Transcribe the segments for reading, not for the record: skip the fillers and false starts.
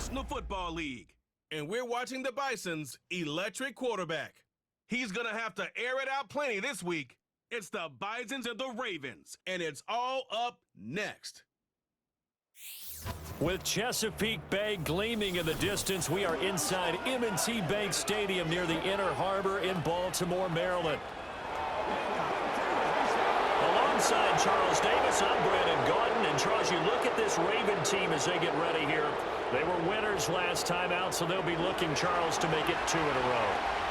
National Football League. And we're watching the Bison's electric quarterback. He's going to have to air it out plenty this week. It's the Bisons and the Ravens, and it's all up next. With Chesapeake Bay gleaming in the distance, we are inside M&T Bank Stadium near the Inner Harbor in Baltimore, Maryland. Alongside Charles Davis, I'm Brandon Gordon. And Charles, you look at this Raven team as they get ready here. They were winners last time out, so they'll be looking, Charles, to make it 2 in a row.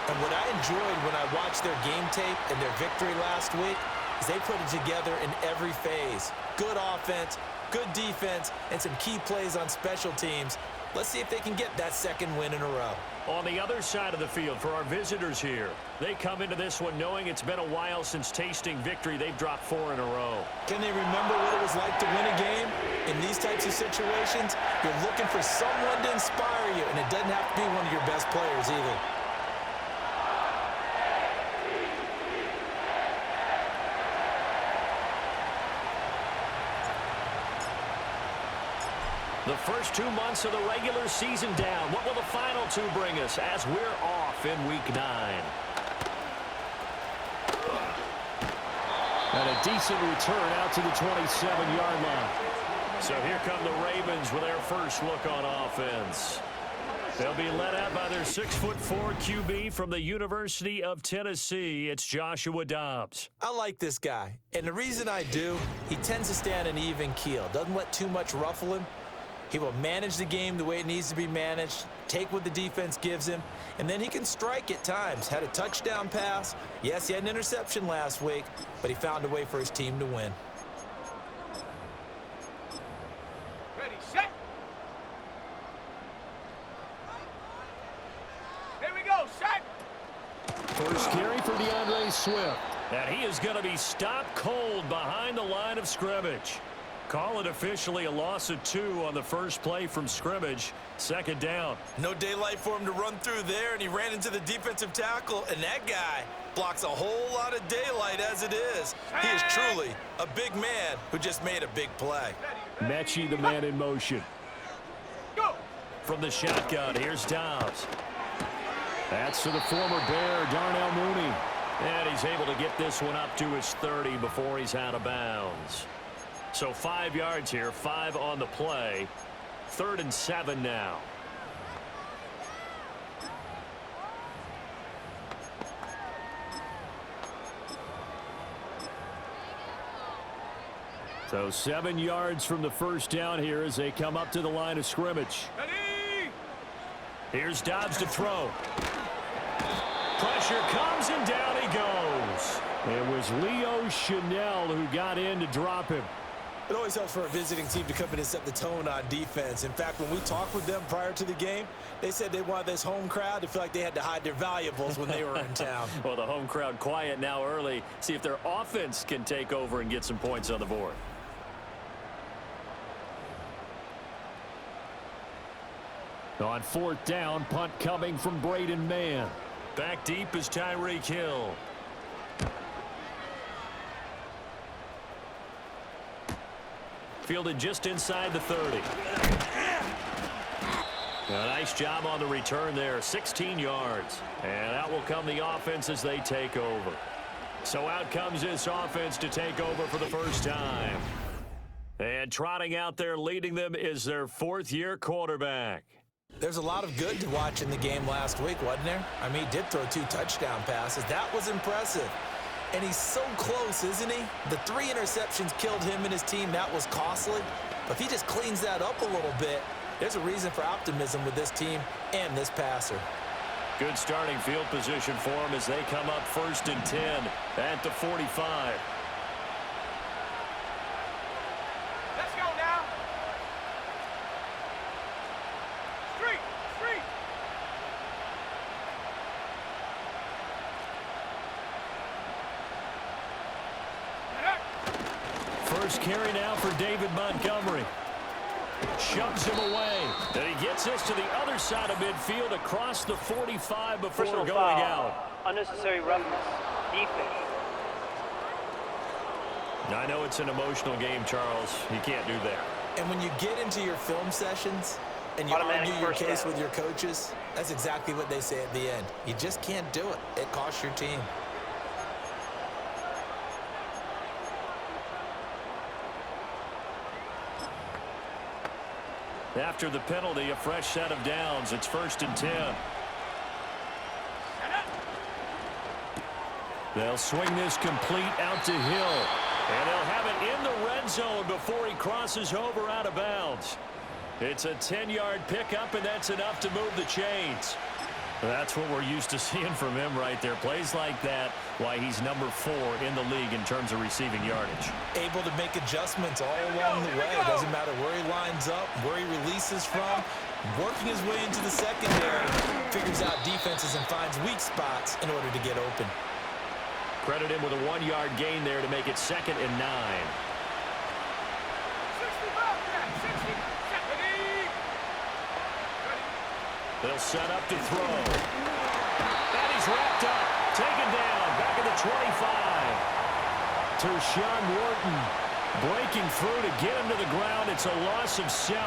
And what I enjoyed when I watched their game tape and their victory last week is they put it together in every phase. Good offense, good defense, and some key plays on special teams. Let's see if they can get that second win in a row. On the other side of the field for our visitors here, they come into this one knowing it's been a while since tasting victory. They've dropped 4 in a row. Can they remember what it was like to win a game? In these types of situations, you're looking for someone to inspire you, and it doesn't have to be one of your best players either. The first 2 months of the regular season down. What will the final 2 bring us as we're off in week 9? And a decent return out to the 27-yard line. So here come the Ravens with their first look on offense. They'll be led out by their 6'4" QB from the University of Tennessee. It's Joshua Dobbs. I like this guy, and the reason I do, he tends to stay on an even keel. Doesn't let too much ruffle him. He will manage the game the way it needs to be managed, take what the defense gives him, and then he can strike at times. Had a touchdown pass. Yes, he had an interception last week, but he found a way for his team to win. Ready, set. Here we go, set. First carry for DeAndre Swift. And he is going to be stopped cold behind the line of scrimmage. Call it officially a loss of 2 on the first play from scrimmage. Second down. No daylight for him to run through there, and he ran into the defensive tackle, and that guy blocks a whole lot of daylight as it is. He is truly a big man who just made a big play. Mechie, the man in motion. Go. From the shotgun, here's Dobbs. That's to the former Bear, Darnell Mooney. And he's able to get this one up to his 30 before he's out of bounds. So 5 yards here, 5 on the play. 3rd and 7 now. So 7 yards from the first down here as they come up to the line of scrimmage. Ready. Here's Dobbs to throw. Pressure comes and down he goes. It was Leo Chanel who got in to drop him. It always helps for a visiting team to come in and set the tone on defense. In fact, when we talked with them prior to the game, they said they wanted this home crowd to feel like they had to hide their valuables when they were in town. Well, the home crowd quiet now early. See if their offense can take over and get some points on the board. On 4th down, punt coming from Braden Mann. Back deep is Tyreek Hill. Fielded just inside the 30. A nice job on the return there, 16 yards. And out will come the offense as they take over. So out comes this offense to take over for the first time. And trotting out there leading them is their 4th-year quarterback. There's a lot of good to watch in the game last week, wasn't there? I mean, he did throw 2 touchdown passes. That was impressive. And he's so close, isn't he? The 3 interceptions killed him and his team. That was costly. But if he just cleans that up a little bit, there's a reason for optimism with this team and this passer. Good starting field position for him as they come up 1st and 10 at the 45. Let's go now. Street. First carry now for David Montgomery. Shoves him away. And he gets this to the other side of midfield across the 45 before Personal going foul. out. Unnecessary roughness. Defense. I know it's an emotional game, Charles. You can't do that. And when you get into your film sessions, and you Automatic argue your first case down. with your coaches, that's exactly what they say at the end. You just can't do it. It costs your team. After the penalty, a fresh set of downs. It's 1st and 10. They'll swing this complete out to Hill. And they'll have it in the red zone before he crosses over out of bounds. It's a 10-yard pickup, and that's enough to move the chains. That's what we're used to seeing from him right there. Plays like that, why he's number 4 in the league in terms of receiving yardage. Able to make adjustments all along the way. Doesn't matter where he lines up, where he releases from. Working his way into the secondary, figures out defenses and finds weak spots in order to get open. Credit him with a 1-yard gain there to make it 2nd and 9. 60 They'll set up to throw. And he's wrapped up. Taken down. Back at the 25. Tershawn Wharton breaking through to get him to the ground. It's a loss of 7.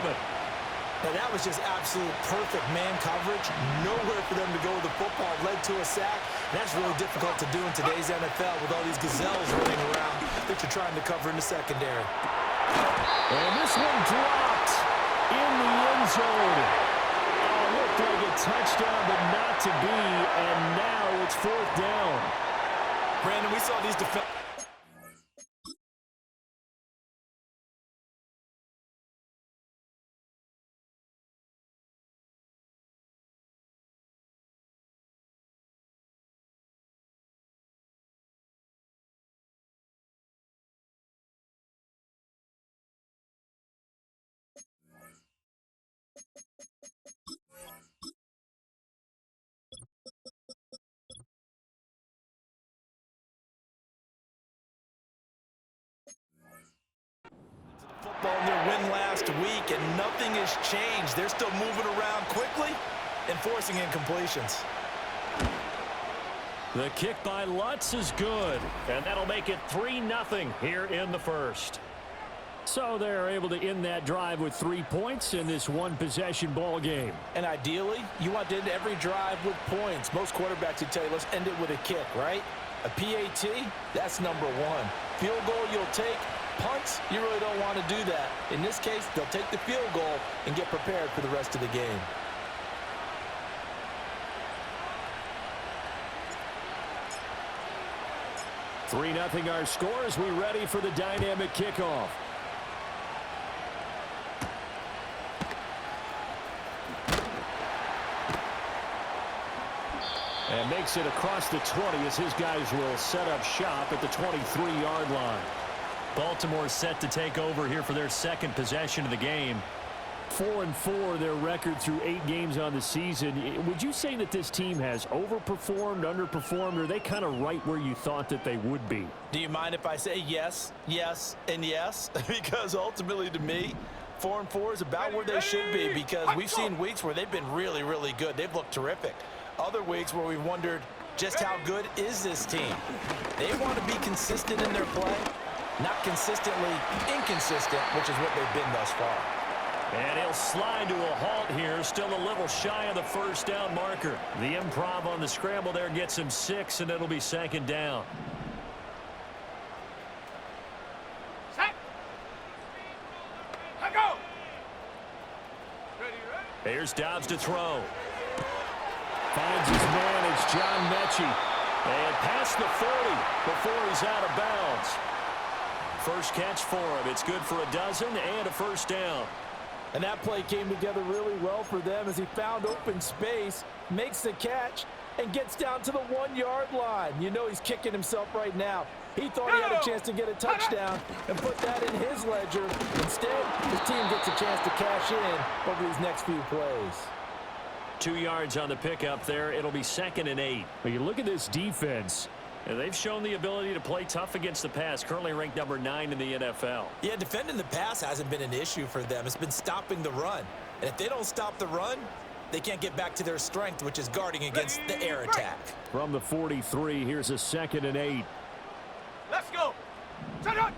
Now that was just absolute perfect man coverage. Nowhere for them to go with the football. Led to a sack. That's really difficult to do in today's NFL with all these gazelles running around that you're trying to cover in the secondary. And this one dropped in the end zone. Looked like a touchdown, but not to be. And now it's 4th down. Brandon, we saw these defenders. Football in their win last week, and nothing has changed. They're still moving around quickly and forcing incompletions. The kick by Lutz is good, and that'll make it 3-0 here in the first. So they're able to end that drive with 3 points in this one-possession ball game. And ideally, you want to end every drive with points. Most quarterbacks would tell you, let's end it with a kick, right? A PAT, that's number 1. Field goal you'll take. Punts, you really don't want to do that. In this case, they'll take the field goal and get prepared for the rest of the game. Three 3-0 our score as we ready for the dynamic kickoff. And makes it across the 20 as his guys will set up shop at the 23-yard line. Baltimore set to take over here for their second possession of the game. 4-4 their record through 8 games on the season. Would you say that this team has overperformed, underperformed, or are they kind of right where you thought that they would be? Do you mind if I say yes, yes, and yes? Because ultimately to me, 4-4 is about where they should be, because we've seen weeks where they've been really, really good. They've looked terrific. Other weeks where we've wondered just how good is this team. They want to be consistent in their play, not consistently inconsistent, which is what they've been thus far. And he'll slide to a halt here, still a little shy of the first down marker. The improv on the scramble there gets him 6, and it'll be second down. Set. Let go. Ready, ready. Here's Dobbs to throw. Finds his man. It's John Mechie. And past the 40 before he's out of bounds. First catch for him. It's good for a dozen and a first down. And that play came together really well for them as he found open space, makes the catch, and gets down to the 1-yard line. You know he's kicking himself right now. He thought he had a chance to get a touchdown and put that in his ledger. Instead, his team gets a chance to cash in over these next few plays. 2 yards on the pickup there. It'll be 2nd and 8. When you look at this defense, they've shown the ability to play tough against the pass, currently ranked number 9 in the NFL. Yeah, defending the pass hasn't been an issue for them. It's been stopping the run. And if they don't stop the run, they can't get back to their strength, which is guarding against the air attack. From the 43, here's a 2nd and 8. Let's go. Set up.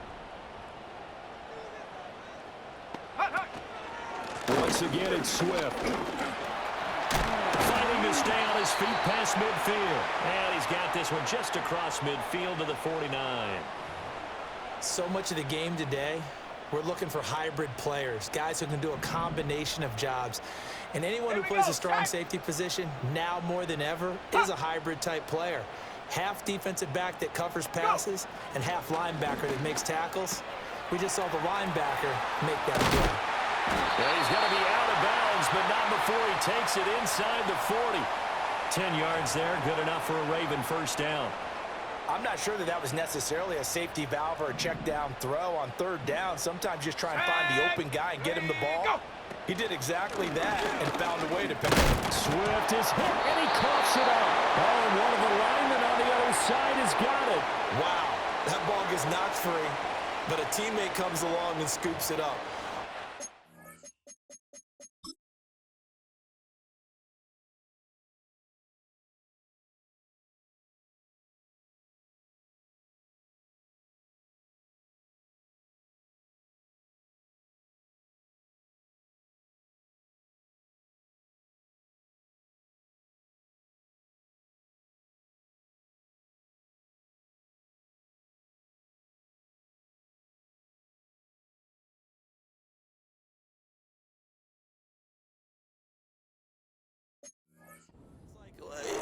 Hut, hut. Once again, it's Swift. Fighting to stay on his feet past midfield. And he's got this one just across midfield to the 49. So much of the game today, we're looking for hybrid players, guys who can do a combination of jobs. And anyone who plays a strong safety position, now more than ever, is a hybrid-type player. Half defensive back that covers passes and half linebacker that makes tackles. We just saw the linebacker make that play. Yeah, he's going to be out of bounds, but not before he takes it inside the 40. 10 yards there, good enough for a Raven first down. I'm not sure that was necessarily a safety valve or a check down throw on third down. Sometimes just try and find the open guy and get him the ball. He did exactly that and found a way to pick it. Swift is hit, and he coughs it up. Oh, and one of the linemen on the other side has got it. Wow, that ball gets knocked free, but a teammate comes along and scoops it up.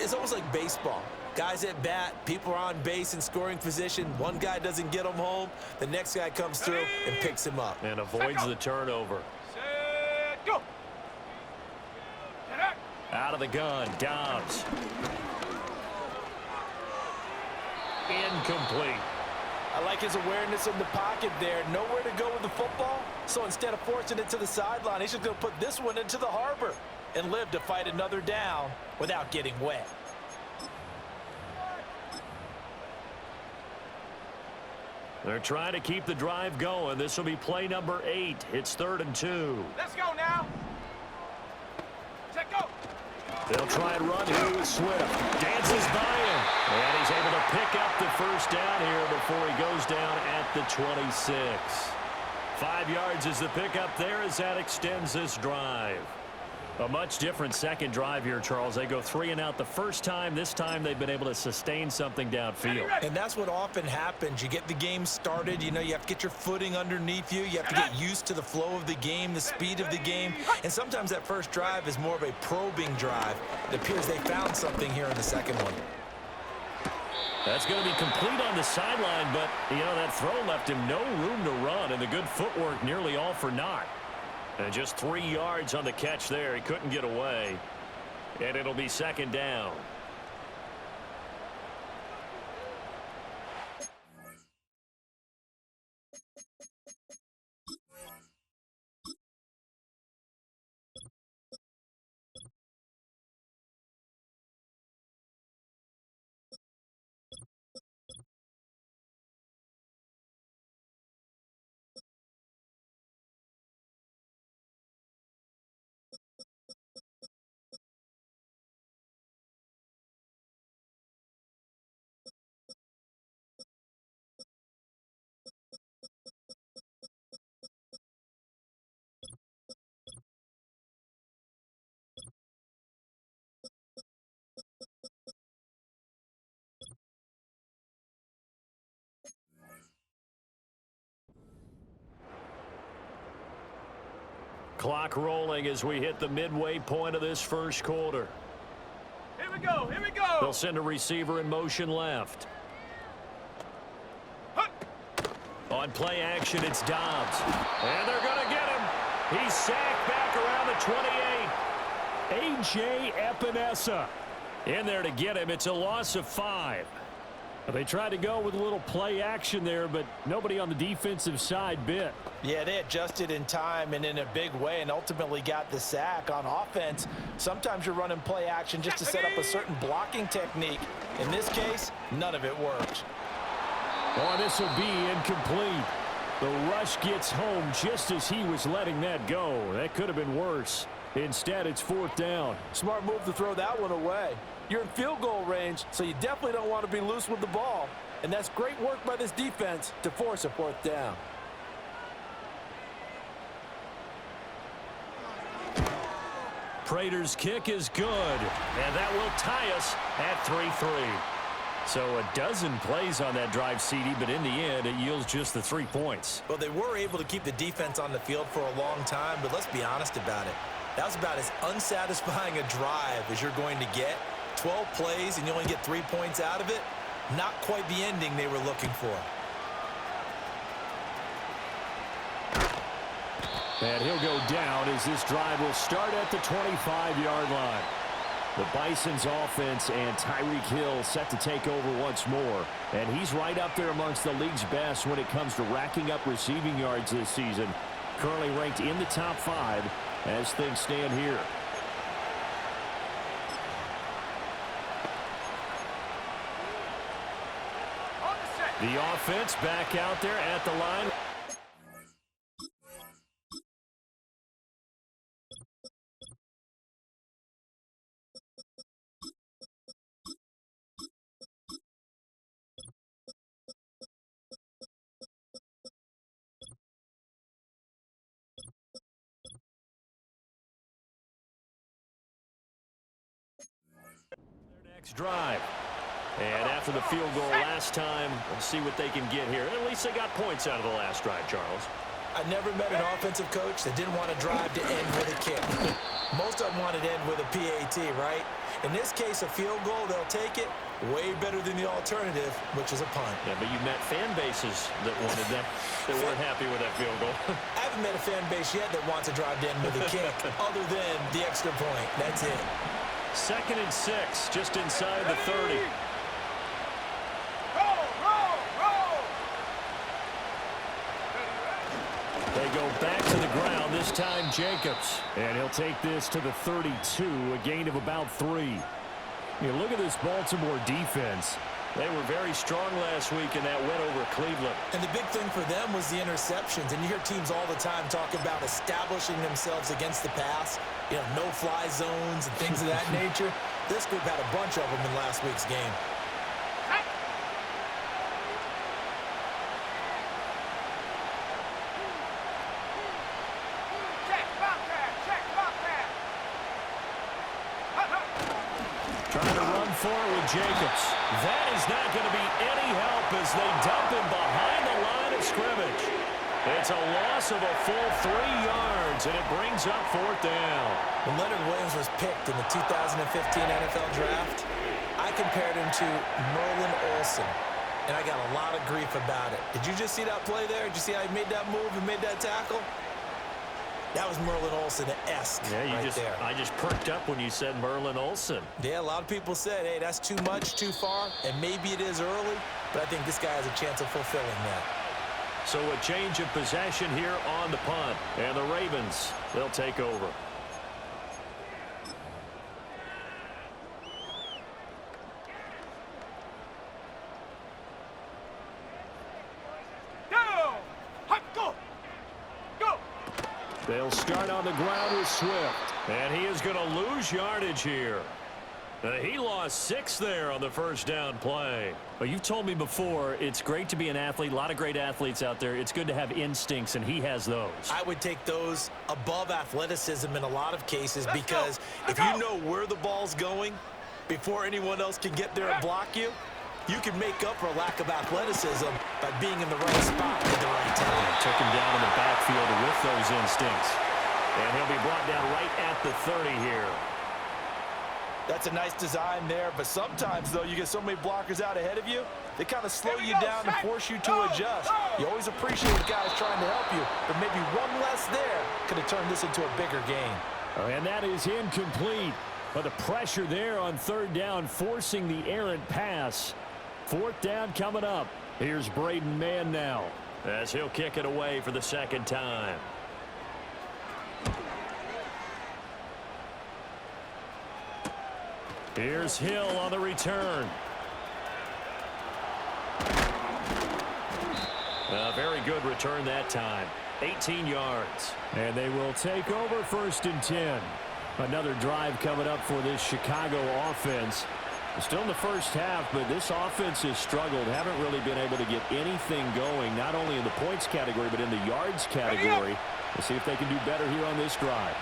It's almost like baseball. Guys at bat, people are on base in scoring position. One guy doesn't get him home. The next guy comes through and picks him up. And avoids the turnover. Set, go. Out of the gun, Dobbs. Incomplete. I like his awareness in the pocket there. Nowhere to go with the football. So instead of forcing it to the sideline, he's just going to put this one into the harbor and live to fight another down without getting wet. They're trying to keep the drive going. This will be play number 8. It's 3rd and 2. Let's go now. Set, go. They'll try and run here with Swift. Dances by him. And he's able to pick up the first down here before he goes down at the 26. 5 yards is the pickup there as that extends this drive. A much different second drive here, Charles. They go 3 and out the first time. This time they've been able to sustain something downfield. And that's what often happens. You get the game started. You know, you have to get your footing underneath you. You have to get used to the flow of the game, the speed of the game. And sometimes that first drive is more of a probing drive. It appears they found something here in the second one. That's going to be complete on the sideline, but, you know, that throw left him no room to run, and the good footwork nearly all for naught. And just 3 yards on the catch there. He couldn't get away. And it'll be second down. Clock rolling as we hit the midway point of this first quarter. Here we go, here we go. They'll send a receiver in motion left. On play action, it's Dobbs. And they're going to get him. He's sacked back around the 28. A.J. Epinesa in there to get him. It's a loss of 5. They tried to go with a little play action there, but nobody on the defensive side bit. Yeah, they adjusted in time and in a big way and ultimately got the sack. On offense, sometimes you're running play action just to set up a certain blocking technique. In this case, none of it worked. Oh, this will be incomplete. The rush gets home just as he was letting that go. That could have been worse. Instead, it's 4th down. Smart move to throw that one away. You're in field goal range, so you definitely don't want to be loose with the ball. And that's great work by this defense to force a 4th down. Prater's kick is good, and that will tie us at 3-3. So a dozen plays on that drive, CD, but in the end, it yields just the 3 points. Well, they were able to keep the defense on the field for a long time, but let's be honest about it. That was about as unsatisfying a drive as you're going to get. 12 plays, and you only get 3 points out of it. Not quite the ending they were looking for. And he'll go down as this drive will start at the 25-yard line. The Bison's offense and Tyreek Hill set to take over once more. And he's right up there amongst the league's best when it comes to racking up receiving yards this season. Currently ranked in the top 5 as things stand here. The offense back out there at the line. Next drive. And after the field goal last time, we'll see what they can get here. At least they got points out of the last drive, Charles. I never met an offensive coach that didn't want to drive to end with a kick. Most of them wanted to end with a PAT, right? In this case, a field goal, they'll take it way better than the alternative, which is a punt. Yeah, but you met fan bases that wanted that, that weren't happy with that field goal. I haven't met a fan base yet that wants to drive to end with a kick, other than the extra point. That's it. 2nd and 6, just inside the 30. They go back to the ground, this time Jacobs. And he'll take this to the 32, a gain of about 3. You look at this Baltimore defense. They were very strong last week in that win over Cleveland. And the big thing for them was the interceptions. And you hear teams all the time talk about establishing themselves against the pass. You know, no-fly zones and things of that nature. This group had a bunch of them in last week's game. Trying to run forward with Jacobs. That is not going to be any help as they dump him behind the line of scrimmage. It's a loss of a full 3 yards, and it brings up 4th down. When Leonard Williams was picked in the 2015 NFL Draft, I compared him to Merlin Olsen, and I got a lot of grief about it. Did you just see that play there? Did you see how he made that move and made that tackle? That was Merlin Olsen-esque there. I just perked up when you said Merlin Olsen. Yeah, a lot of people said, hey, that's too much, too far, and maybe it is early, but I think this guy has a chance of fulfilling that. So a change of possession here on the punt, and the Ravens, they'll take over. They'll start on the ground with Swift. And he is going to lose yardage here. He lost 6 there on the first down play. Well, you've told me before, it's great to be an athlete. A lot of great athletes out there. It's good to have instincts, and he has those. I would take those above athleticism in a lot of cases because if you know where the ball's going before anyone else can get there and block you, you can make up for a lack of athleticism by being in the right spot at the right time. Took him down in the backfield with those instincts. And he'll be brought down right at the 30 here. That's a nice design there, but sometimes, though, you get so many blockers out ahead of you, they kind of slow you down and force you to adjust. You always appreciate guys trying to help you, but maybe one less there could have turned this into a bigger game. And that is incomplete. But the pressure there on 3rd down, forcing the errant pass. 4th down coming up. Here's Braden Mann now, as he'll kick it away for the 2nd time. Here's Hill on the return. A very good return that time. 18 yards. And they will take over 1st and 10. Another drive coming up for this Chicago offense. Still in the first half, but this offense has struggled. Haven't really been able to get anything going, not only in the points category, but in the yards category. We'll see if they can do better here on this drive.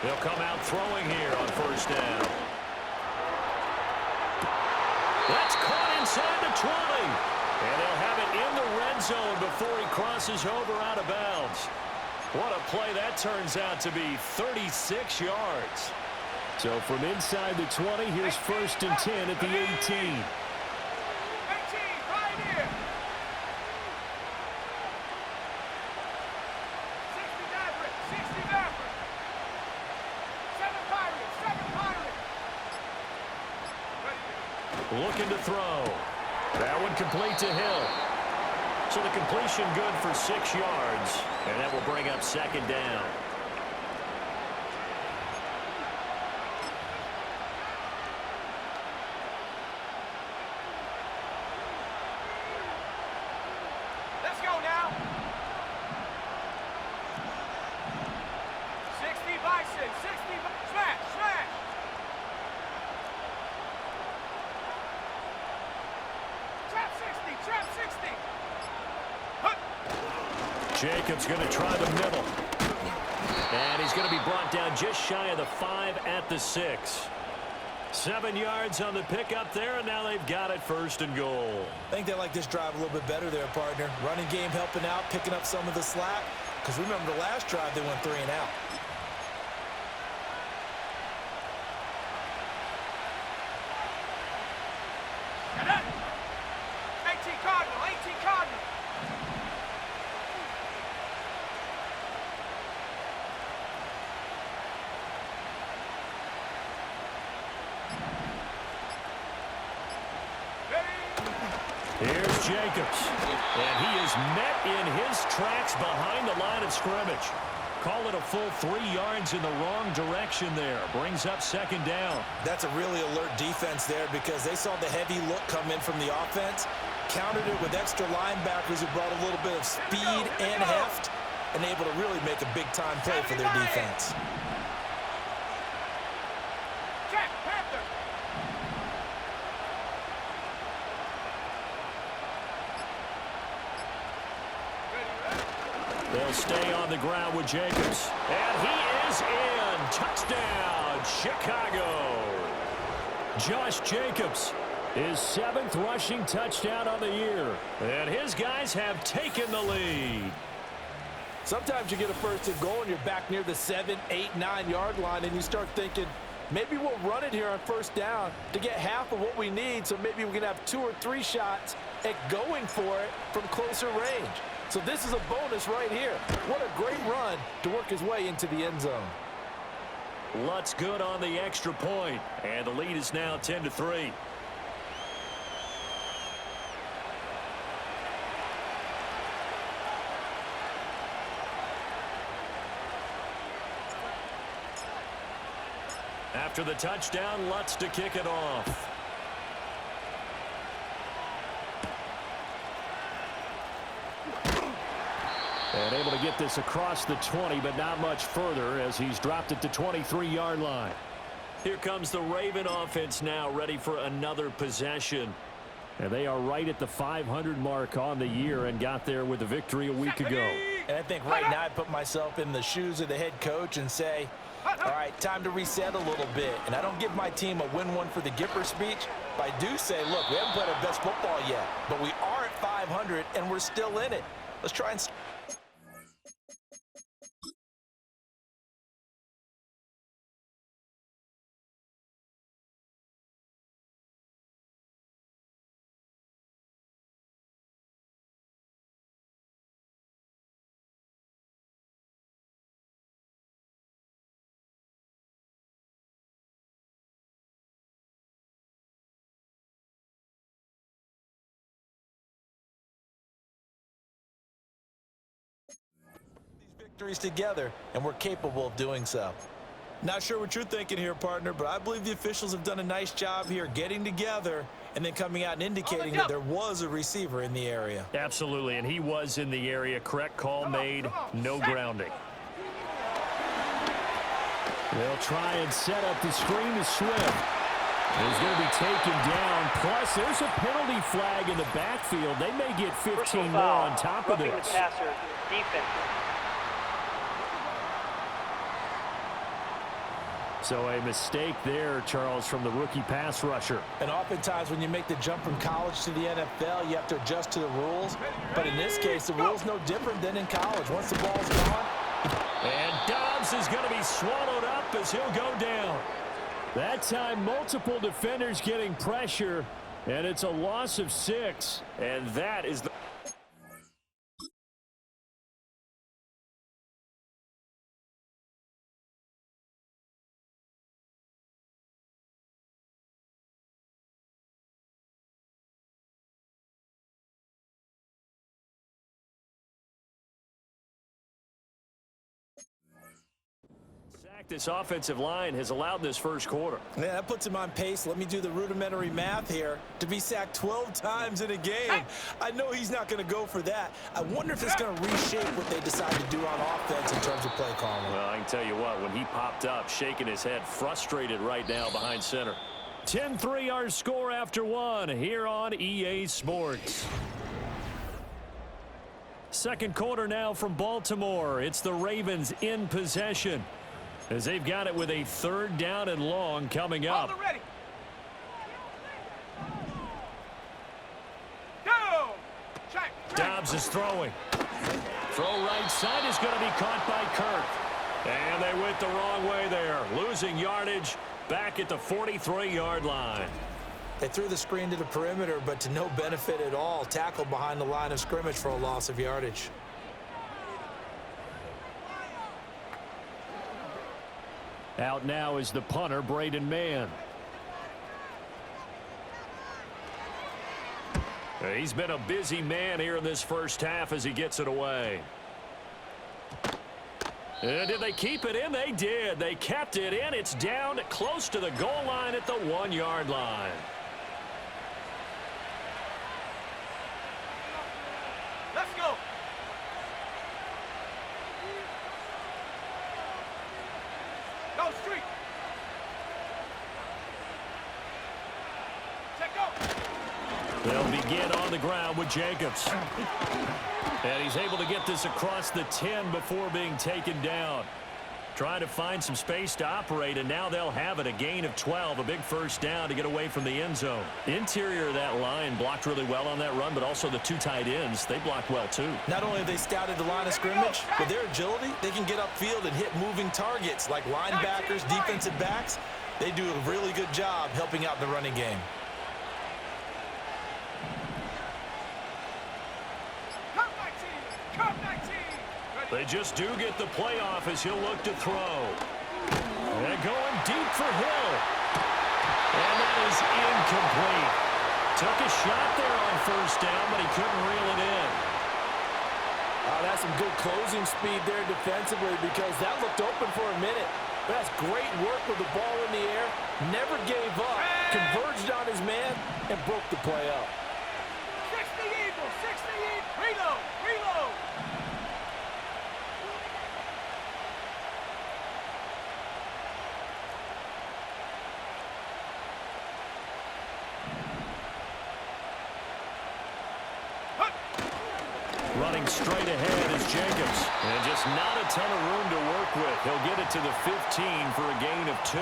They'll come out throwing here on first down. That's caught inside the 20. And they'll have it in the red zone before he crosses over out of bounds. What a play that turns out to be, 36 yards. So from inside the 20, here's 1st and 10 at the 18. 18, right here. 60 Maverick, 60 Maverick. 7 Pirates, 7 Pirates. Looking to throw. That one complete to Hill. So the completion good for 6 yards, and that will bring up 2nd down. Let's go now. 60 Bison, 60 smash, smash. Trap 60, trap 60. Jacobs going to try the middle. And he's going to be brought down just shy of the 5 at the 6. 7 yards on the pickup there, and now they've got it 1st and goal. I think they like this drive a little bit better there, partner. Running game helping out, picking up some of the slack. Because remember the last drive, they went 3 and out. And that. 18 Cardinal, 18 Cardinal. Here's Jacobs. And he is met in his tracks behind the line of scrimmage. Call it a full 3 yards in the wrong direction there. Brings up 2nd down. That's a really alert defense there because they saw the heavy look come in from the offense, countered it with extra linebackers who brought a little bit of speed and heft, and able to really make a big-time play for their defense. Jack Panther. They'll stay on the ground with Jacobs. And he is in. Touchdown, Chicago. Josh Jacobs, his 7th rushing touchdown on the year. And his guys have taken the lead. Sometimes you get a 1st and goal and you're back near the 7, 8, 9 yard line and you start thinking, maybe we'll run it here on 1st down to get half of what we need, so maybe we can have 2 or 3 shots at going for it from closer range. So this is a bonus right here. What a great run to work his way into the end zone. Lutz good on the extra point, and the lead is now 10-3. After the touchdown, Lutz to kick it off. And able to get this across the 20, but not much further as he's dropped it to 23-yard line. Here comes the Raven offense now, ready for another possession. And they are right at the 500 mark on the year and got there with the victory a week ago. And I think right now I put myself in the shoes of the head coach and say, all right, time to reset a little bit. And I don't give my team a win one for the Gipper speech, but I do say, look, we haven't played our best football yet, but we are at 500 and we're still in it. Let's try and... victories together, and we're capable of doing so. Not sure what you're thinking here, partner, but I believe the officials have done a nice job here getting together and then coming out and indicating that there was a receiver in the area. Absolutely, and he was in the area. Correct call made, no grounding. They'll try and set up the screen to Swift. He's going to be taken down. Plus, there's a penalty flag in the backfield. They may get 15 more on top of this. The passer, defense. So a mistake there, Charles, from the rookie pass rusher. And oftentimes when you make the jump from college to the NFL, you have to adjust to the rules. But in this case, the rule's no different than in college. Once the ball's gone. And Dobbs is going to be swallowed up as he'll go down. That time, multiple defenders getting pressure, and it's a loss of 6. And that is the... This offensive line has allowed this first quarter. Yeah, that puts him on pace. Let me do the rudimentary math here. To be sacked 12 times in a game, I know he's not going to go for that. I wonder if it's going to reshape what they decide to do on offense in terms of play calling. Well, I can tell you what, when he popped up, shaking his head, frustrated right now behind center. 10-3 our score after 1 here on EA Sports. Second quarter now from Baltimore. It's the Ravens in possession, as they've got it with a 3rd down and long coming up. Ready. Go! Check. Dobbs is throwing. Throw right side is going to be caught by Kirk. And they went the wrong way there, losing yardage back at the 43-yard line. They threw the screen to the perimeter, but to no benefit at all. Tackled behind the line of scrimmage for a loss of yardage. Out now is the punter, Braden Mann. He's been a busy man here in this first half as he gets it away. And did they keep it in? They did. They kept it in. It's down close to the goal line at the 1-yard line. Let's go. Go street. Check go. They'll begin on the ground with Jacobs. And he's able to get this across the 10 before being taken down. Trying to find some space to operate, and now they'll have it. A gain of 12, a big first down to get away from the end zone. Interior of that line blocked really well on that run, but also the 2 tight ends, they blocked well too. Not only have they scouted the line of scrimmage, with their agility, they can get upfield and hit moving targets like linebackers, defensive backs. They do a really good job helping out the running game. They just do get the playoff as he'll look to throw. And going deep for Hill. And that is incomplete. Took a shot there on first down, but he couldn't reel it in. That's some good closing speed there defensively, because that looked open for a minute. But that's great work with the ball in the air. Never gave up. Converged on his man and broke the play up. 60 Eagles, 60 Eagles. Reload, reload. Running straight ahead is Jacobs. And just not a ton of room to work with. He'll get it to the 15 for a gain of 2.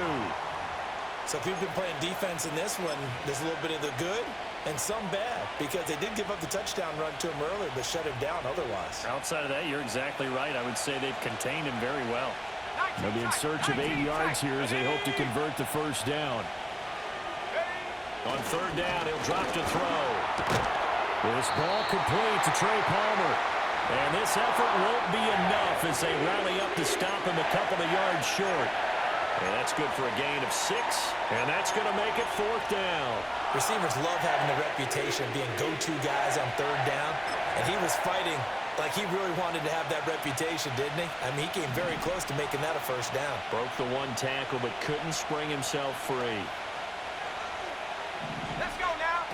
So if you've been playing defense in this one, there's a little bit of the good and some bad, because they did give up the touchdown run to him earlier, but shut him down otherwise. Outside of that, you're exactly right. I would say they've contained him very well. They'll be in search of 8 yards here as they hope to convert the first down. On 3rd down, he'll drop to throw. This ball complete to Trey Palmer. And this effort won't be enough as they rally up to stop him a couple of yards short. And that's good for a gain of 6. And that's going to make it 4th down. Receivers love having the reputation of being go-to guys on 3rd down. And he was fighting like he really wanted to have that reputation, didn't he? I mean, he came very close to making that a first down. Broke the 1 tackle, but couldn't spring himself free. Let's go now.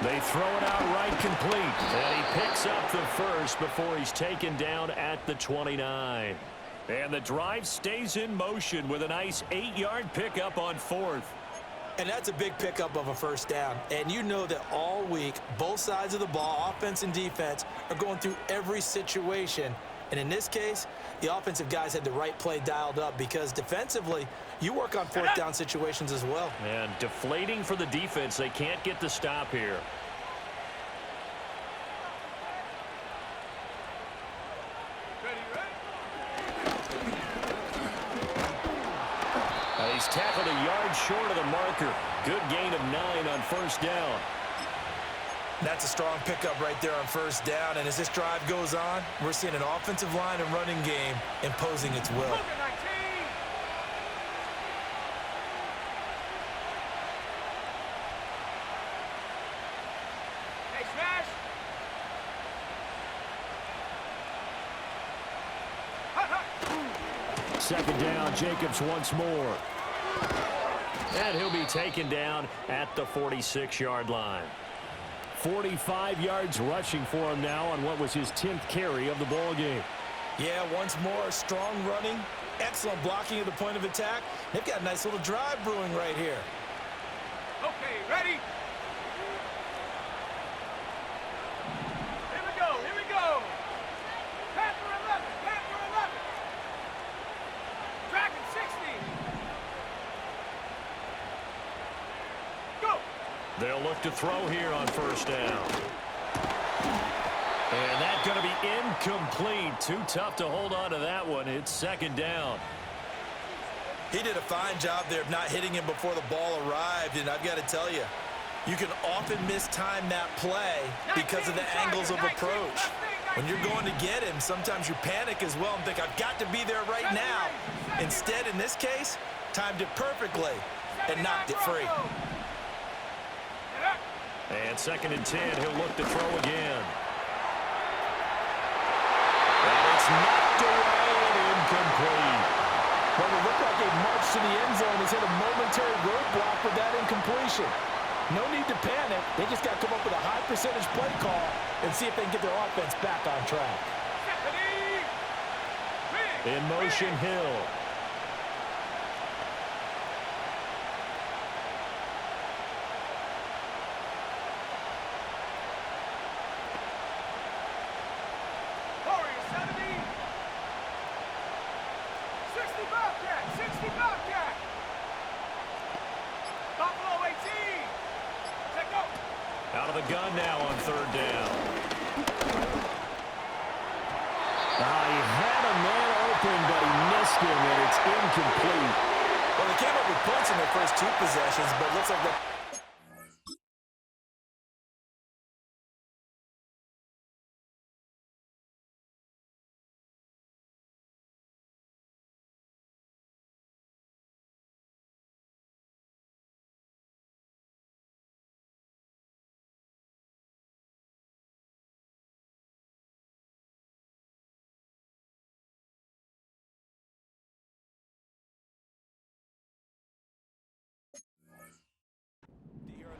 They throw it out right complete. And he picks up the first before he's taken down at the 29. And the drive stays in motion with a nice 8-yard pickup on 4th. And that's a big pickup of a first down. And you know that all week, both sides of the ball, offense and defense, are going through every situation. And in this case, the offensive guys had the right play dialed up because defensively, you work on fourth down situations as well. And deflating for the defense. They can't get the stop here. He's tackled a yard short of the marker. Good gain of 9 on first down. That's a strong pickup right there on first down. And as this drive goes on, we're seeing an offensive line and running game imposing its will. Second down, Jacobs once more. And he'll be taken down at the 46-yard line. 45 yards rushing for him now on what was his 10th carry of the ball game. Yeah, once more, strong running, excellent blocking at the point of attack. They've got a nice little drive brewing right here. Okay, ready? Here we go, here we go. Panther 11, Panther 11. Dragon 60. Go. They'll look to throw here on first down. And that's going to be incomplete. Too tough to hold on to that one. It's second down. He did a fine job there of not hitting him before the ball arrived, and I've got to tell you, you can often mistime that play because of the angles of approach. When you're going to get him, sometimes you panic as well and think, I've got to be there right now. Instead, in this case, timed it perfectly and knocked it free. And second and 10, he'll look to throw again. And it's knocked away and incomplete. Well, it looked like a march to the end zone has hit a momentary roadblock with that incompletion. No need to panic. They just got to come up with a high percentage play call and see if they can get their offense back on track. In motion, Hill. Out of the gun now on third down. He had a man open, but he missed him, and it's incomplete. Well, they came up with points in their first two possessions, but it looks like they're...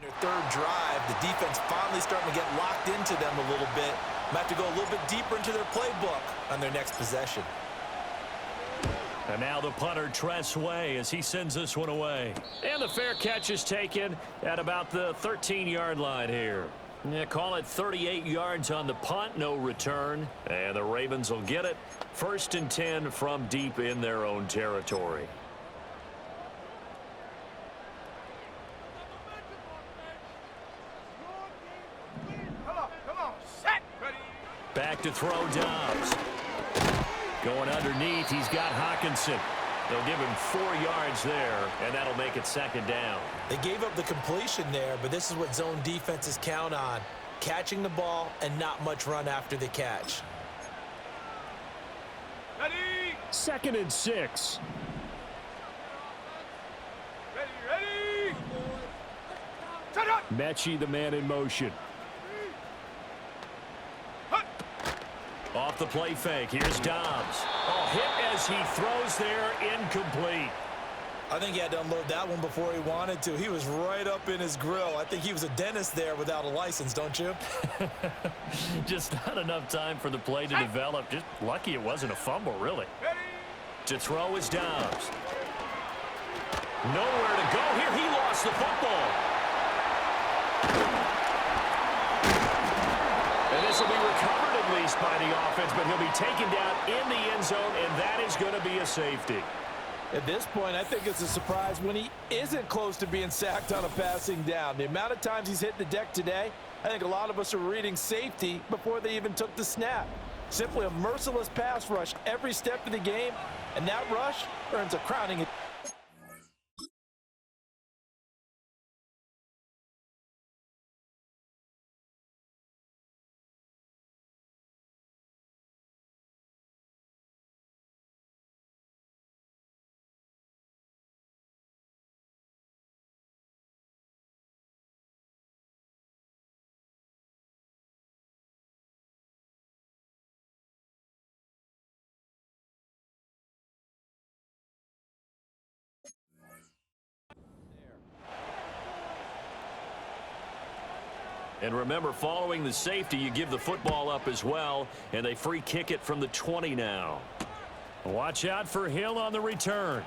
their third drive, the defense finally starting to get locked into them a little bit. Might have to go a little bit deeper into their playbook on their next possession. And now the punter, Tress Way, as he sends this one away. And the fair catch is taken at about the 13-yard line here. Yeah, call it 38 yards on the punt, no return. And the Ravens will get it. 1st and 10 from deep in their own territory. Back to throw Dobbs. Going underneath, he's got Hawkinson. They'll give him 4 yards there, and that'll make it second down. They gave up the completion there, but this is what zone defenses count on. Catching the ball and not much run after the catch. Ready? 2nd and 6. Ready? Mechie, the man in motion. Off the play fake. Here's Dobbs. Oh, hit as he throws there. Incomplete. I think he had to unload that one before he wanted to. He was right up in his grill. I think he was a dentist there without a license, don't you? Just not enough time for the play to develop. Just lucky it wasn't a fumble, really. To throw is Dobbs. Nowhere to go here. He lost the football. And this will be recovered and released by the offense, but he'll be taken down in the end zone, and that is going to be a safety. At this point, I think it's a surprise when he isn't close to being sacked on a passing down. The amount of times he's hit the deck today, I think a lot of us are reading safety before they even took the snap. Simply a merciless pass rush every step of the game, and that rush earns a crowning. And remember, following the safety, you give the football up as well, and they free kick it from the 20 now. Watch out for Hill on the return.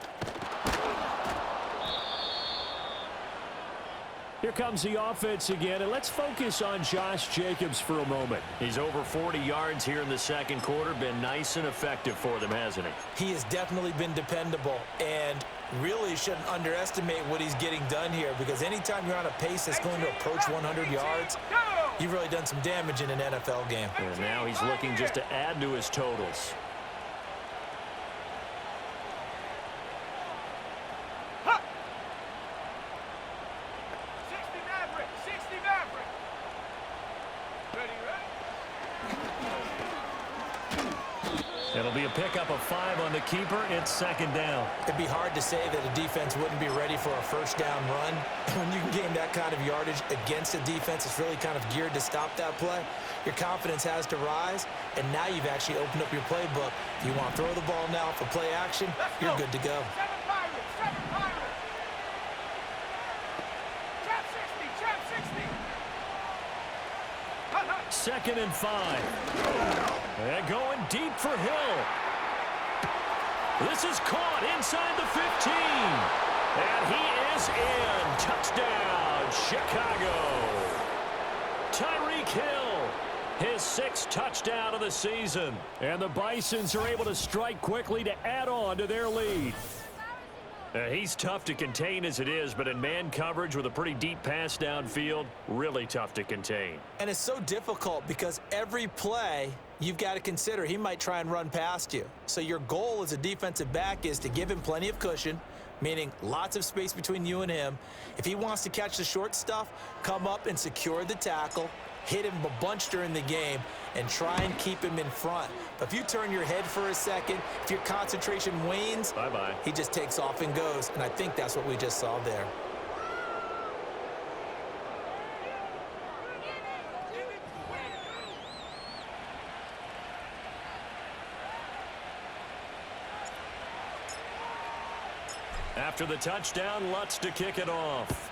Here comes the offense again, and let's focus on Josh Jacobs for a moment. He's over 40 yards here in the second quarter. Been nice and effective for them, hasn't he? He has definitely been dependable, and really shouldn't underestimate what he's getting done here, because anytime you're on a pace that's going to approach 100 yards, you've really done some damage in an NFL game. And now he's looking just to add to his totals. It'll be a pickup of 5 on the keeper. It's second down. It'd be hard to say that a defense wouldn't be ready for a first down run. When you can gain that kind of yardage against a defense that's really kind of geared to stop that play, your confidence has to rise, and now you've actually opened up your playbook. If you want to throw the ball now for play action, you're good to go. Second and 5. And going deep for Hill. This is caught inside the 15. And he is in. Touchdown, Chicago. Tyreek Hill, his 6th touchdown of the season. And the Bisons are able to strike quickly to add on to their lead. He's tough to contain as it is, but in man coverage with a pretty deep pass downfield, really tough to contain. And it's so difficult because every play you've got to consider he might try and run past you. So your goal as a defensive back is to give him plenty of cushion, meaning lots of space between you and him. If he wants to catch the short stuff, come up and secure the tackle, hit him a bunch during the game, and try and keep him in front. But if you turn your head for a second, if your concentration wanes, bye-bye, he just takes off and goes. And I think that's what we just saw there. After the touchdown, Lutz to kick it off.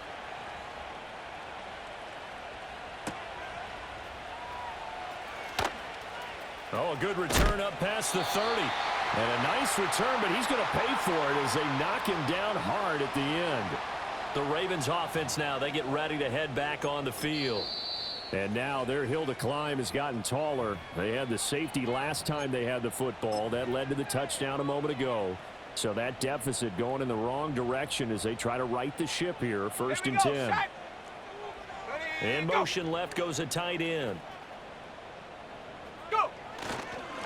Oh, a good return up past the 30. And a nice return, but he's going to pay for it as they knock him down hard at the end. The Ravens offense now, they get ready to head back on the field. And now their hill to climb has gotten taller. They had the safety last time they had the football. That led to the touchdown a moment ago. So that deficit going in the wrong direction as they try to right the ship here. First and 10. In motion left goes a tight end.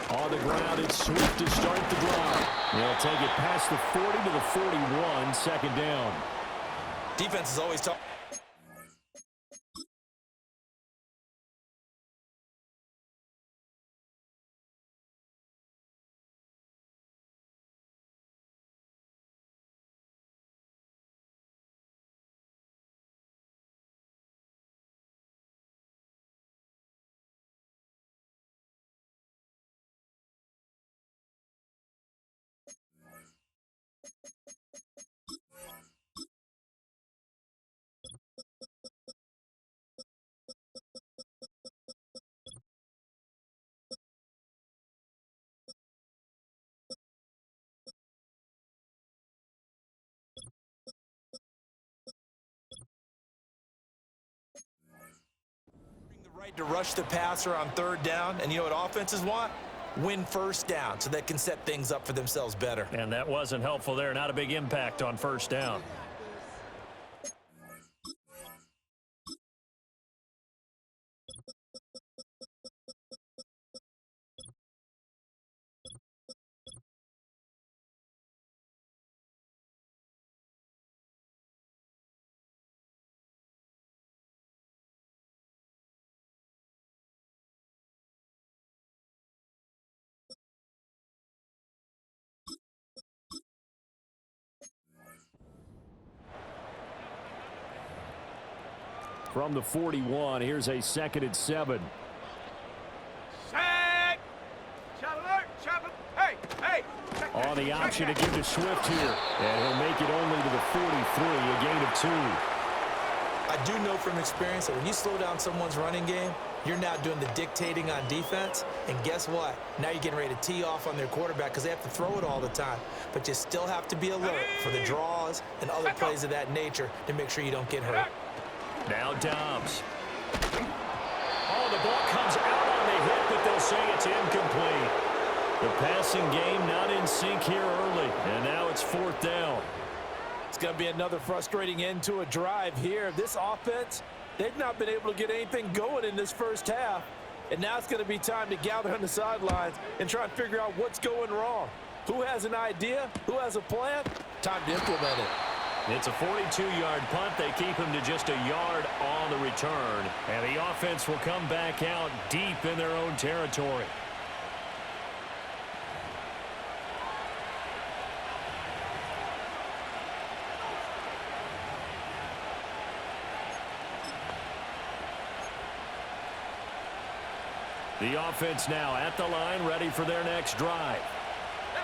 On the ground, it's Swift to start the drive. They'll take it past the 40 to the 41, second down. Defense is always tough. Right to rush the passer on third down, and you know what offenses want? Win first down so they can set things up for themselves better. And that wasn't helpful there. Not a big impact on first down. From the 41, here's a 2nd and 7. Sack! Shot alert! Shot alert! Hey! Hey! On the option to give to Swift here. And he'll make it only to the 43, a gain of 2. I do know from experience that when you slow down someone's running game, you're now doing the dictating on defense. And guess what? Now you're getting ready to tee off on their quarterback because they have to throw it all the time. But you still have to be alert for the draws and other plays of that nature to make sure you don't get hurt. Now Dobbs. Oh, the ball comes out on the hit, but they'll say it's incomplete. The passing game not in sync here early, and now it's 4th down. It's going to be another frustrating end to a drive here. This offense, they've not been able to get anything going in this first half. And now it's going to be time to gather on the sidelines and try and figure out what's going wrong. Who has an idea? Who has a plan? Time to implement it. It's a 42-yard punt. They keep him to just a yard on the return. And the offense will come back out deep in their own territory. The offense now at the line, ready for their next drive.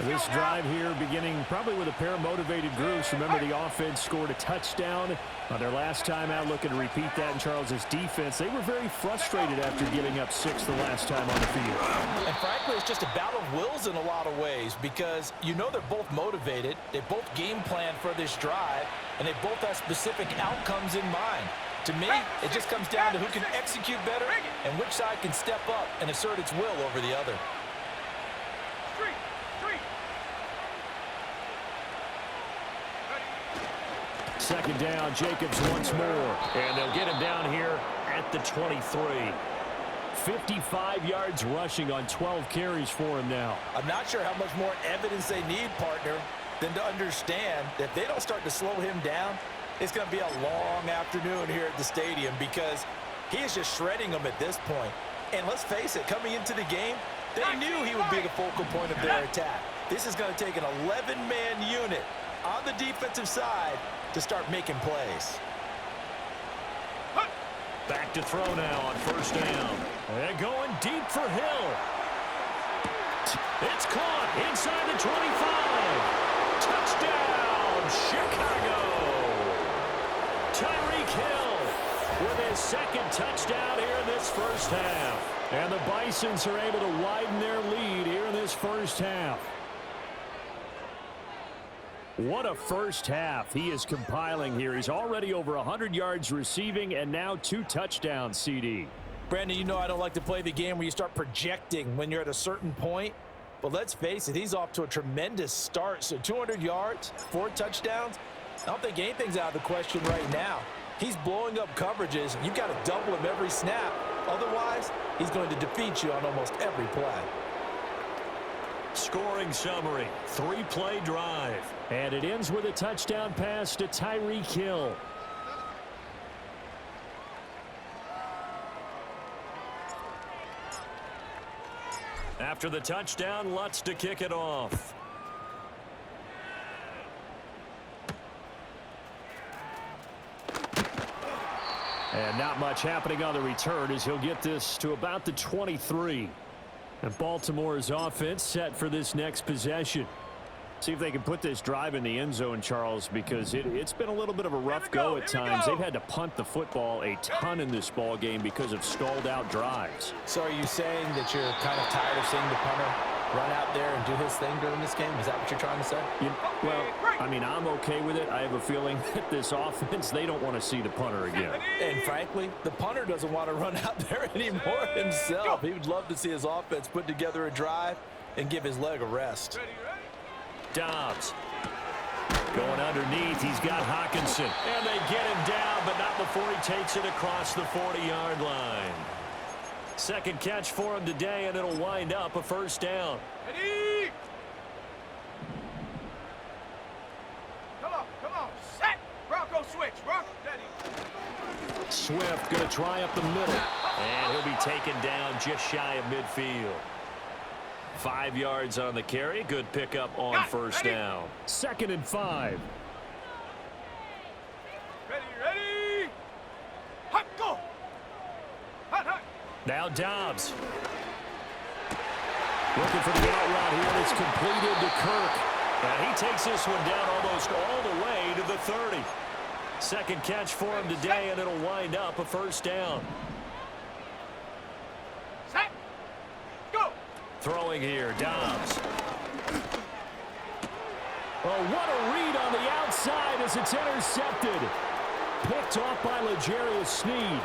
This drive here beginning probably with a pair of motivated groups. Remember, the offense scored a touchdown on their last time out, looking to repeat that in Charles's defense. They were very frustrated after giving up 6 the last time on the field. And frankly, it's just a battle of wills in a lot of ways because you know they're both motivated. They both game plan for this drive, and they both have specific outcomes in mind. To me, it just comes down to who can execute better and which side can step up and assert its will over the other. Second down, Jacobs once more. And they'll get him down here at the 23. 55 yards rushing on 12 carries for him now. I'm not sure how much more evidence they need, partner, than to understand that if they don't start to slow him down, it's going to be a long afternoon here at the stadium because he is just shredding them at this point. And let's face it, coming into the game, they knew he would be the focal point of their attack. This is going to take an 11-man unit on the defensive side to start making plays. Back to throw now on first down. And going deep for Hill. It's caught inside the 25. Touchdown, Chicago. Tyreek Hill with his 2nd touchdown here in this first half. And the Bisons are able to widen their lead here in this first half. What a first half he is compiling here. He's already over 100 yards receiving and now 2 touchdowns, CD. Brandon, you know I don't like to play the game where you start projecting when you're at a certain point. But let's face it, he's off to a tremendous start. So 200 yards, 4 touchdowns. I don't think anything's out of the question right now. He's blowing up coverages. You've got to double him every snap. Otherwise, he's going to defeat you on almost every play. Scoring summary, 3-play drive. And it ends with a touchdown pass to Tyreek Hill. After the touchdown, Lutz to kick it off. And not much happening on the return as he'll get this to about the 23. And Baltimore's offense set for this next possession. See if they can put this drive in the end zone, Charles, because it's been a little bit of a rough go at times. They've had to punt the football a ton in this ball game because of stalled out drives. So are you saying that you're kind of tired of seeing the punter run out there and do his thing during this game? Is that what you're trying to say? Well, I mean, I'm okay with it. I have a feeling that this offense, they don't want to see the punter again. And frankly, the punter doesn't want to run out there anymore himself. He would love to see his offense put together a drive and give his leg a rest. Dobbs going underneath. He's got Hawkinson. And they get him down, but not before he takes it across the 40-yard line. Second catch for him today, and it'll wind up a first down. Ready? Come on, set. Bronco switch, Bronco, steady. Swift going to try up the middle, and he'll be taken down just shy of midfield. 5 yards on the carry. Good pickup on first down. 2nd and 5. Ready? Hot, go. Hot. Now Dobbs. Looking for the out route here, and it's completed to Kirk. And he takes this one down almost all the way to the 30. Second catch for him today, and it'll wind up a first down. Set. Go. Throwing here, Dobbs. Oh, what a read on the outside as it's intercepted. Picked off by L'Jarius Sneed.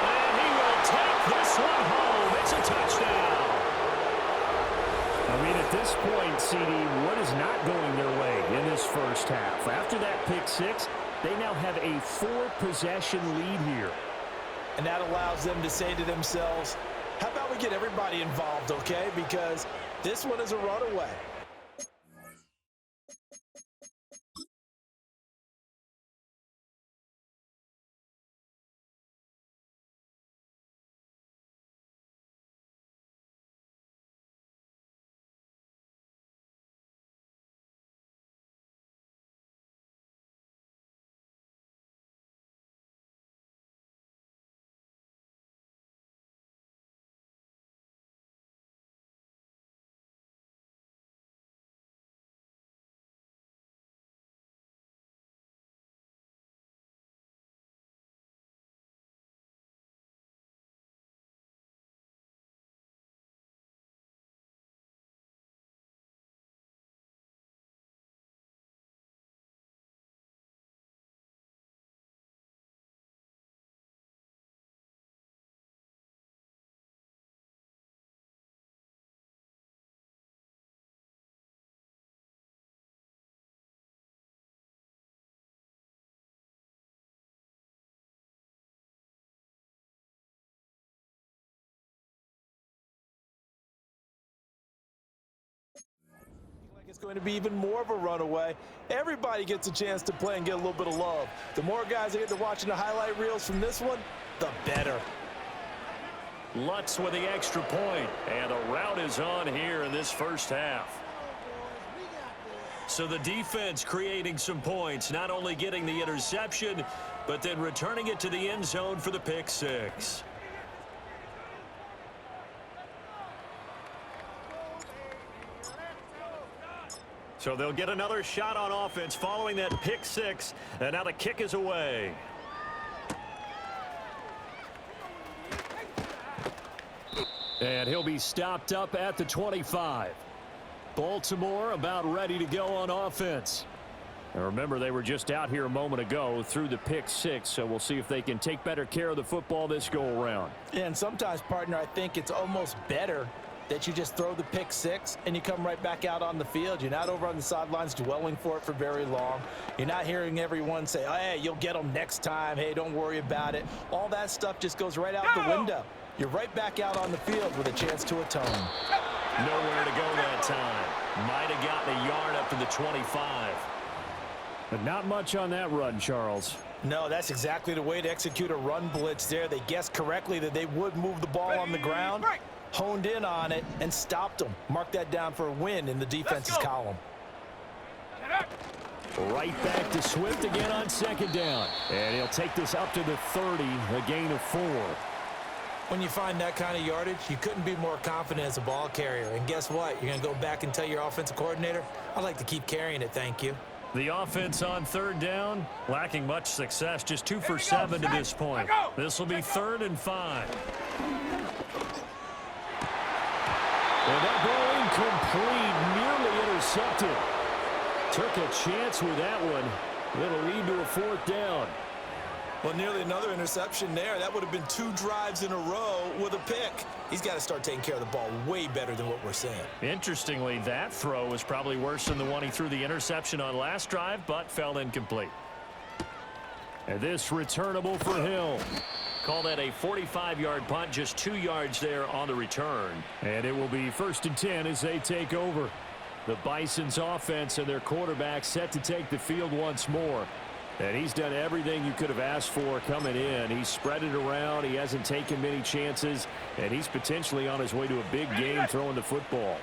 And he will take this one home. It's a touchdown. I mean, at this point, CD, what is not going their way in this first half? After that pick six, they now have a 4-possession lead here. And that allows them to say to themselves, how about we get everybody involved, okay? Because this one is a runaway. It's going to be even more of a runaway. Everybody gets a chance to play and get a little bit of love. The more guys that get to watching the highlight reels from this one, the better. Lutz with the extra point, and the route is on here in this first half. So the defense creating some points, not only getting the interception, but then returning it to the end zone for the pick six. So they'll get another shot on offense following that pick six, and now the kick is away. And he'll be stopped up at the 25. Baltimore about ready to go on offense. And remember, they were just out here a moment ago through the pick six, so we'll see if they can take better care of the football this go-around. And sometimes, partner, I think it's almost better that you just throw the pick six and you come right back out on the field. You're not over on the sidelines dwelling for it for very long. You're not hearing everyone say, oh, hey, you'll get them next time. Hey, don't worry about it. All that stuff just goes right out the window. You're right back out on the field with a chance to atone. Nowhere to go that time. Might have gotten a yard up to the 25. But not much on that run, Charles. No, that's exactly the way to execute a run blitz there. They guessed correctly that they would move the ball on the ground, honed in on it, and stopped them. Mark that down for a win in the defense's column. Right back to Swift again on second down. And he'll take this up to the 30, a gain of 4. When you find that kind of yardage, you couldn't be more confident as a ball carrier. And guess what? You're going to go back and tell your offensive coordinator, I'd like to keep carrying it, thank you. The offense on third down, lacking much success, just 2 for 7 to this point. This will be 3rd and 5. And that ball incomplete, nearly intercepted. Took a chance with that one. It'll lead to a 4th down. Well, nearly another interception there. That would have been 2 drives in a row with a pick. He's got to start taking care of the ball way better than what we're seeing. Interestingly, that throw was probably worse than the one he threw the interception on last drive, but fell incomplete. And this returnable for Hill. Call that a 45-yard punt, just 2 yards there on the return. And it will be 1st and 10 as they take over. The Bison's offense and their quarterback set to take the field once more. And he's done everything you could have asked for coming in. He's spread it around. He hasn't taken many chances. And he's potentially on his way to a big game throwing the football.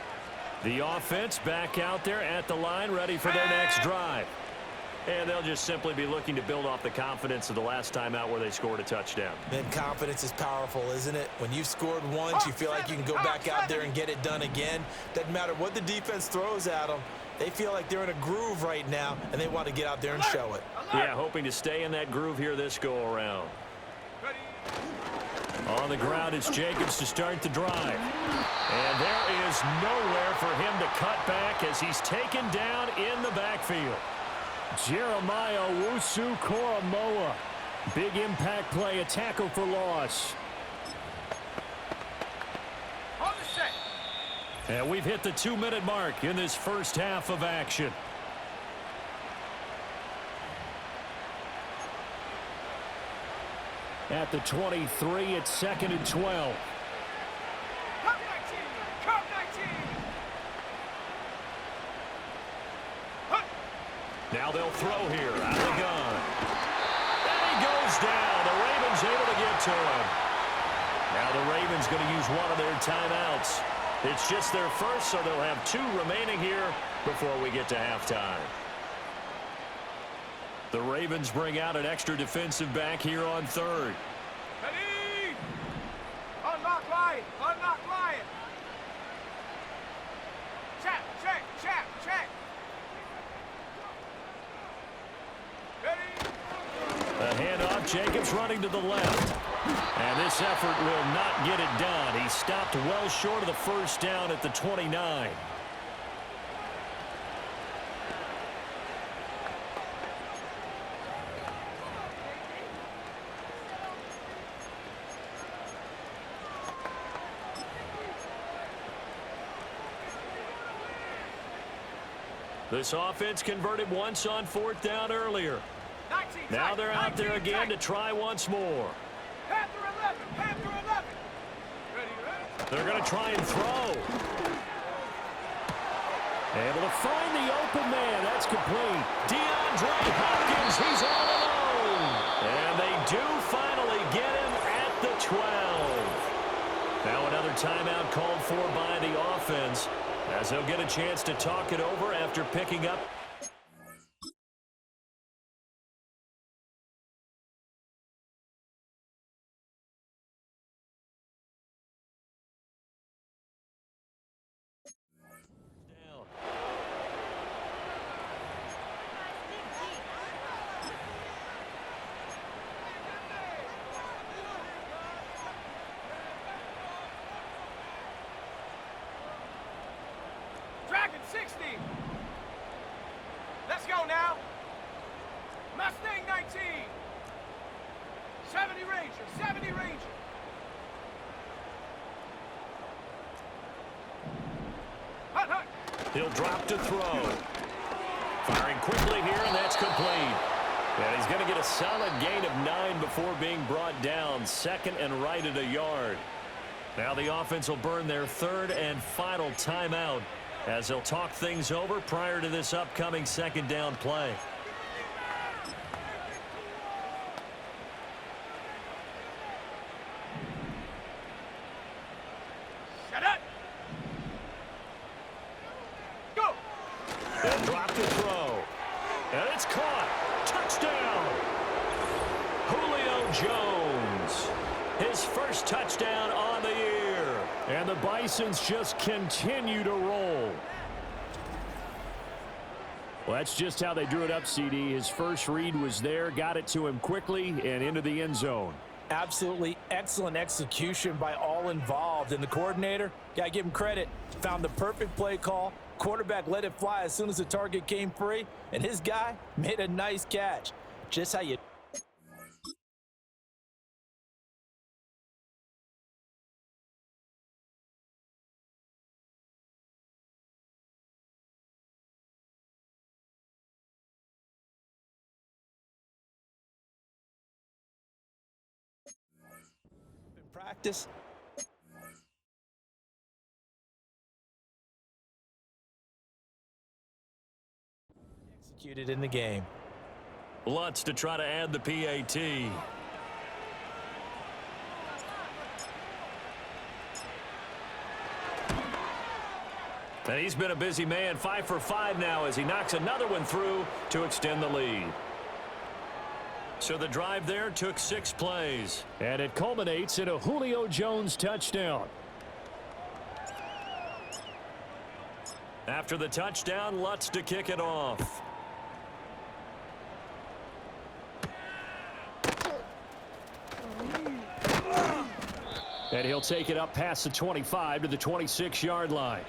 The offense back out there at the line, ready for their next drive. And they'll just simply be looking to build off the confidence of the last time out where they scored a touchdown. Man, confidence is powerful, isn't it? When you've scored once, you feel like you can go back out there and get it done again. Doesn't matter what the defense throws at them. They feel like they're in a groove right now, and they want to get out there and show it. Yeah, hoping to stay in that groove here this go-around. On the ground, it's Jacobs to start the drive. And there is nowhere for him to cut back as he's taken down in the backfield. Jeremiah Owusu-Koramoah. Big impact play, a tackle for loss. On the set. And we've hit the 2-minute mark in this first half of action. At the 23, it's 2nd and 12. Come 19. Come 19. Hunt. Now they'll throw here out of the gun. And he goes down. The Ravens able to get to him. Now the Ravens going to use one of their timeouts. It's just their first, so they'll have 2 remaining here before we get to halftime. The Ravens bring out an extra defensive back here on 3rd. Ready. Unlock line. Unlock line. Check, check, check, check. Ready. A handoff, Jacobs running to the left. And this effort will not get it done. He stopped well short of the first down at the 29. This offense converted once on 4th down earlier. 19, Now they're out there again to try once more. Panther 11. Panther 11. Ready, ready. They're going to try and throw. Able to find the open man. That's complete. DeAndre Hopkins, he's all alone. And they do finally get him at the 12. Now another timeout called for by the offense, as they'll get a chance to talk it over after picking up. Dragon 60. Let's go now. Mustang 19. 70 Ranger. 70 Ranger. Hunt, hunt. He'll drop to throw. Firing quickly here, and that's complete. And he's going to get a solid gain of 9 before being brought down. 2nd and right at a yard. Now the offense will burn their 3rd and final timeout, as they'll talk things over prior to this upcoming 2nd down play. Shut up. Go. And drop to throw. And it's caught. Touchdown. Julio Jones. His first touchdown on the year. And the Bisons just continue to roll. Well, that's just how they drew it up, CD. His first read was there, got it to him quickly and into the end zone. Absolutely excellent execution by all involved. And the coordinator, got to give him credit, found the perfect play call. Quarterback let it fly as soon as the target came free, and his guy made a nice catch. Just how you... in practice. Executed in the game. Lutz to try to add the PAT. And he's been a busy man, 5 for 5 now as he knocks another one through to extend the lead. So the drive there took 6 plays. And it culminates in a Julio Jones touchdown. After the touchdown, Lutz to kick it off. And he'll take it up past the 25 to the 26-yard line.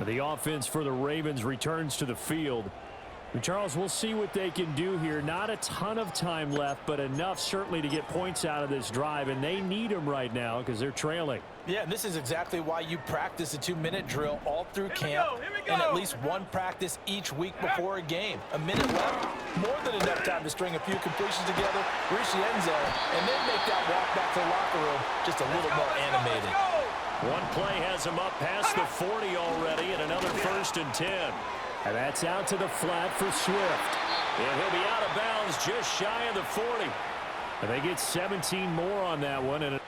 The offense for the Ravens returns to the field. And Charles, we'll see what they can do here. Not a ton of time left, but enough certainly to get points out of this drive, and they need them right now because they're trailing. Yeah, and this is exactly why you practice a 2-minute drill all through camp and at least one practice each week before a game. A minute left, more than enough time to string a few completions together, reach the end zone, and then make that walk back to the locker room just a little more animated. One play has him up past the 40 already, and another 1st and 10. And that's out to the flat for Swift. And he'll be out of bounds just shy of the 40. And they get 17 more on that one. And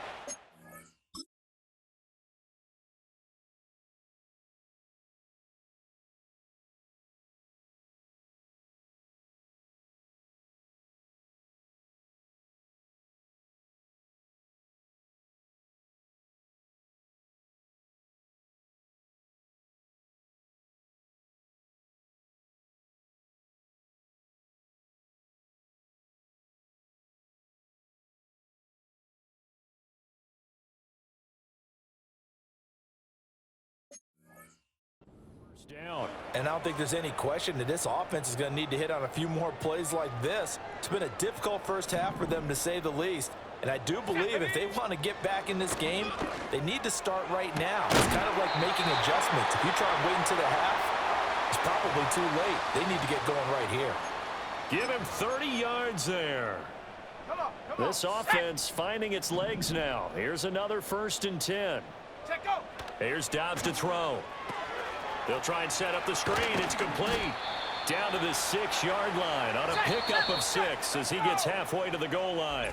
down. And I don't think there's any question that this offense is going to need to hit on a few more plays like this. It's been a difficult first half for them, to say the least. And I do believe if they want to get back in this game, they need to start right now. It's kind of like making adjustments. If you try and wait until the half, it's probably too late. They need to get going right here. Give him 30 yards there. This offense finding its legs now. Here's another 1st and 10. Here's Dobbs to throw. They'll try and set up the screen. It's complete. Down to the 6-yard line on a pickup of 6 as he gets halfway to the goal line.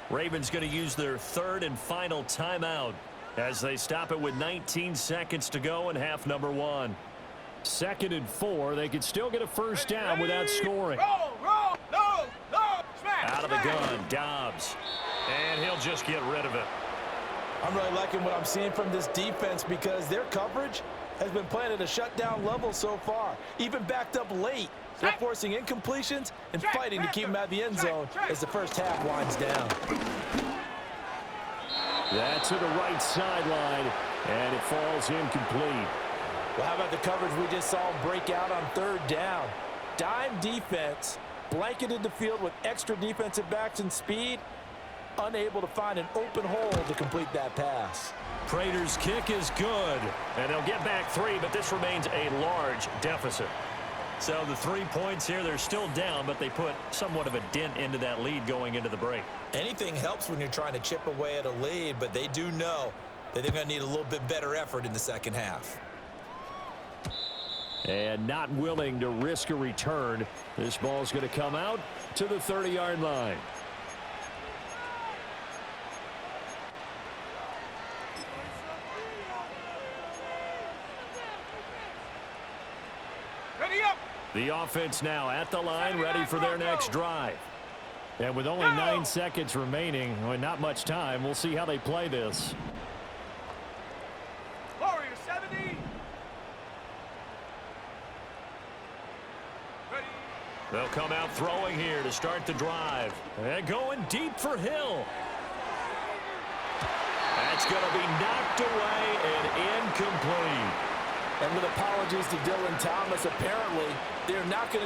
Ravens going to use their 3rd and final timeout as they stop it with 19 seconds to go in half number 1. 2nd and 4. They could still get a first down without scoring. Out of the gun, Dobbs. And he'll just get rid of it. I'm really liking what I'm seeing from this defense because their coverage has been playing at a shutdown level so far. Even backed up late, they're forcing incompletions and fighting to keep them out of the end zone as the first half winds down. That's to the right sideline, and it falls incomplete. Well, how about the coverage we just saw them break out on 3rd down? Dime defense, blanketed the field with extra defensive backs and speed, unable to find an open hole to complete that pass. Prater's kick is good, and they'll get back 3, but this remains a large deficit. So the 3 points here, they're still down, but they put somewhat of a dent into that lead going into the break. Anything helps when you're trying to chip away at a lead, but they do know that they're going to need a little bit better effort in the second half. And not willing to risk a return. This ball's going to come out to the 30-yard line. The offense now at the line, ready for their next drive. And with only 9 seconds remaining, well, not much time, we'll see how they play this. Warrior 70. Ready. They'll come out throwing here to start the drive. And going deep for Hill. It's going to be knocked away and incomplete. And with apologies to Dylan Thomas, apparently they're not going to